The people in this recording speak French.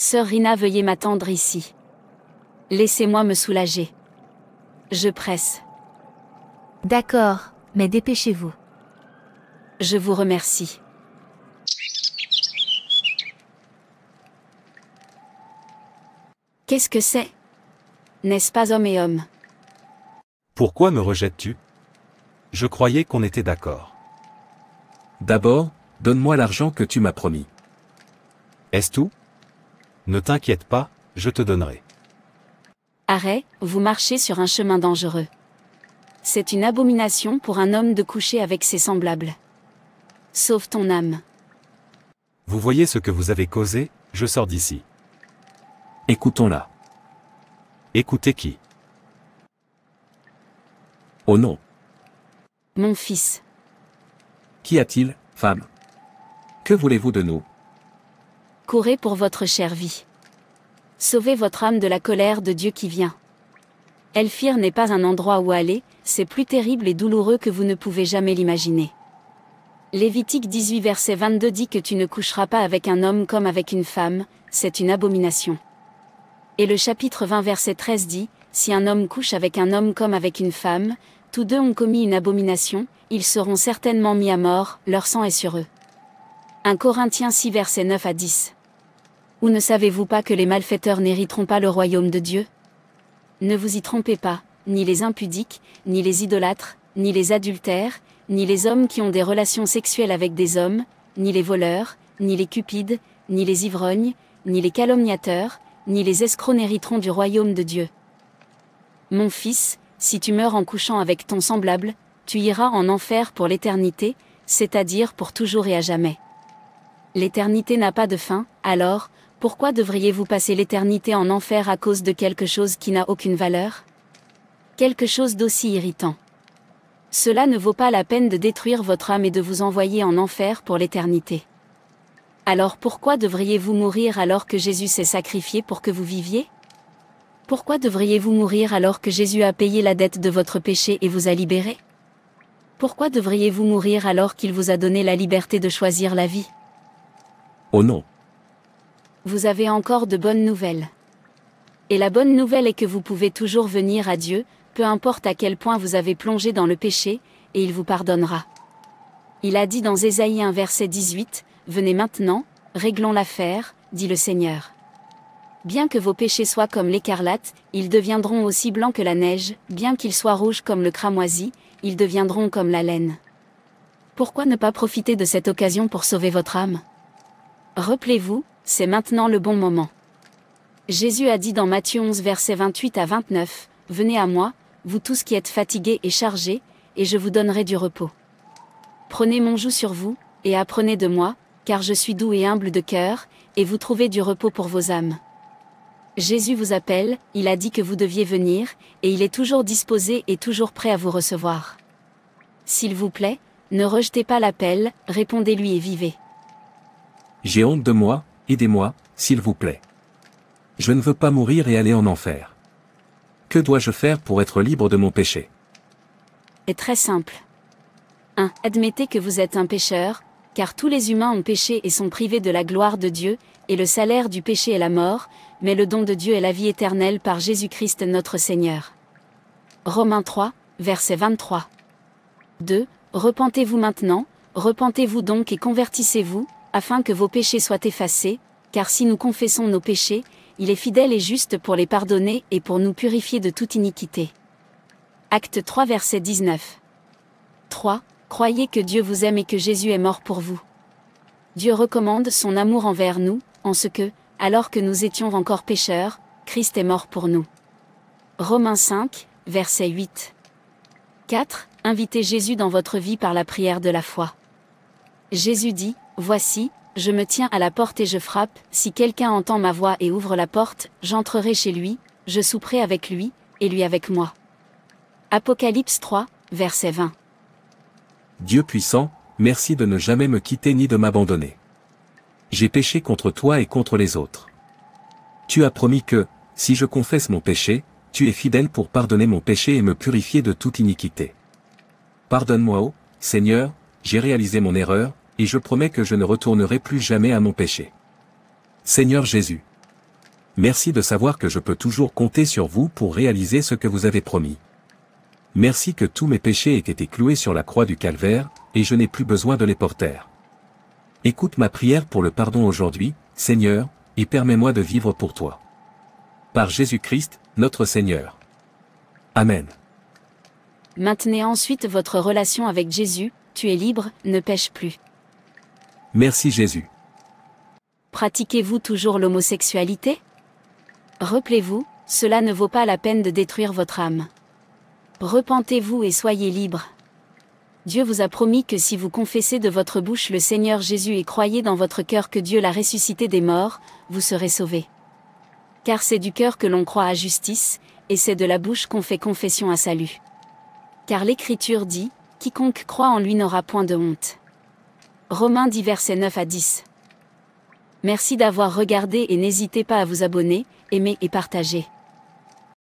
Sœur Rina, veuillez m'attendre ici. Laissez-moi me soulager. Je presse. D'accord, mais dépêchez-vous. Je vous remercie. Qu'est-ce que c'est? N'est-ce pas homme et homme? Pourquoi me rejettes-tu? Je croyais qu'on était d'accord. D'abord, donne-moi l'argent que tu m'as promis. Est-ce tout? Ne t'inquiète pas, je te donnerai. Arrête, vous marchez sur un chemin dangereux. C'est une abomination pour un homme de coucher avec ses semblables. Sauve ton âme. Vous voyez ce que vous avez causé, je sors d'ici. Écoutons-la. Écoutez qui? Oh non. Mon fils. Qu'y a-t-il, femme? Que voulez-vous de nous? Courez pour votre chère vie. Sauvez votre âme de la colère de Dieu qui vient. Elphir n'est pas un endroit où aller, c'est plus terrible et douloureux que vous ne pouvez jamais l'imaginer. Lévitique 18 verset 22 dit que tu ne coucheras pas avec un homme comme avec une femme, c'est une abomination. Et le chapitre 20 verset 13 dit, si un homme couche avec un homme comme avec une femme, tous deux ont commis une abomination, ils seront certainement mis à mort, leur sang est sur eux. 1 Corinthiens 6 verset 9 à 10. Ou ne savez-vous pas que les malfaiteurs n'hériteront pas le royaume de Dieu? Ne vous y trompez pas, ni les impudiques, ni les idolâtres, ni les adultères, ni les hommes qui ont des relations sexuelles avec des hommes, ni les voleurs, ni les cupides, ni les ivrognes, ni les calomniateurs, ni les escrocs n'hériteront du royaume de Dieu. Mon fils, si tu meurs en couchant avec ton semblable, tu iras en enfer pour l'éternité, c'est-à-dire pour toujours et à jamais. L'éternité n'a pas de fin, alors, pourquoi devriez-vous passer l'éternité en enfer à cause de quelque chose qui n'a aucune valeur? Quelque chose d'aussi irritant. Cela ne vaut pas la peine de détruire votre âme et de vous envoyer en enfer pour l'éternité. Alors pourquoi devriez-vous mourir alors que Jésus s'est sacrifié pour que vous viviez? Pourquoi devriez-vous mourir alors que Jésus a payé la dette de votre péché et vous a libéré? Pourquoi devriez-vous mourir alors qu'il vous a donné la liberté de choisir la vie? Oh non. Vous avez encore de bonnes nouvelles. Et la bonne nouvelle est que vous pouvez toujours venir à Dieu, peu importe à quel point vous avez plongé dans le péché, et il vous pardonnera. Il a dit dans Ésaïe 1 verset 18, « Venez maintenant, réglons l'affaire, dit le Seigneur. Bien que vos péchés soient comme l'écarlate, ils deviendront aussi blancs que la neige, bien qu'ils soient rouges comme le cramoisi, ils deviendront comme la laine. » Pourquoi ne pas profiter de cette occasion pour sauver votre âme? Rappelez-vous, c'est maintenant le bon moment. Jésus a dit dans Matthieu 11 versets 28 à 29, « Venez à moi, vous tous qui êtes fatigués et chargés, et je vous donnerai du repos. Prenez mon joug sur vous, et apprenez de moi, car je suis doux et humble de cœur, et vous trouvez du repos pour vos âmes. » Jésus vous appelle, il a dit que vous deviez venir, et il est toujours disposé et toujours prêt à vous recevoir. S'il vous plaît, ne rejetez pas l'appel, répondez-lui et vivez. J'ai honte de moi, aidez-moi, s'il vous plaît. Je ne veux pas mourir et aller en enfer. Que dois-je faire pour être libre de mon péché? C'est très simple. 1. Admettez que vous êtes un pécheur, car tous les humains ont péché et sont privés de la gloire de Dieu, et le salaire du péché est la mort, mais le don de Dieu est la vie éternelle par Jésus-Christ notre Seigneur. Romains 3, verset 23. 2. Repentez-vous maintenant, repentez-vous donc et convertissez-vous, afin que vos péchés soient effacés, car si nous confessons nos péchés, il est fidèle et juste pour les pardonner et pour nous purifier de toute iniquité. Acte 3 verset 19. 3. Croyez que Dieu vous aime et que Jésus est mort pour vous. Dieu recommande son amour envers nous, en ce que, alors que nous étions encore pécheurs, Christ est mort pour nous. Romains 5, verset 8. 4. Invitez Jésus dans votre vie par la prière de la foi. Jésus dit, « Voici, je me tiens à la porte et je frappe, si quelqu'un entend ma voix et ouvre la porte, j'entrerai chez lui, je souperai avec lui, et lui avec moi. » Apocalypse 3, verset 20. Dieu puissant, merci de ne jamais me quitter ni de m'abandonner. J'ai péché contre toi et contre les autres. Tu as promis que, si je confesse mon péché, tu es fidèle pour pardonner mon péché et me purifier de toute iniquité. Pardonne-moi, ô Seigneur, j'ai réalisé mon erreur, et je promets que je ne retournerai plus jamais à mon péché. Seigneur Jésus. Merci de savoir que je peux toujours compter sur vous pour réaliser ce que vous avez promis. Merci que tous mes péchés aient été cloués sur la croix du calvaire, et je n'ai plus besoin de les porter. Écoute ma prière pour le pardon aujourd'hui, Seigneur, et permets-moi de vivre pour toi. Par Jésus-Christ, notre Seigneur. Amen. Maintenez ensuite votre relation avec Jésus, tu es libre, ne pêche plus. Merci Jésus. Pratiquez-vous toujours l'homosexualité? Rappelez-vous, cela ne vaut pas la peine de détruire votre âme. Repentez-vous et soyez libre. Dieu vous a promis que si vous confessez de votre bouche le Seigneur Jésus et croyez dans votre cœur que Dieu l'a ressuscité des morts, vous serez sauvés. Car c'est du cœur que l'on croit à justice, et c'est de la bouche qu'on fait confession à salut. Car l'Écriture dit, « Quiconque croit en lui n'aura point de honte. » Romains 10 versets 9 à 10. Merci d'avoir regardé et n'hésitez pas à vous abonner, aimer et partager.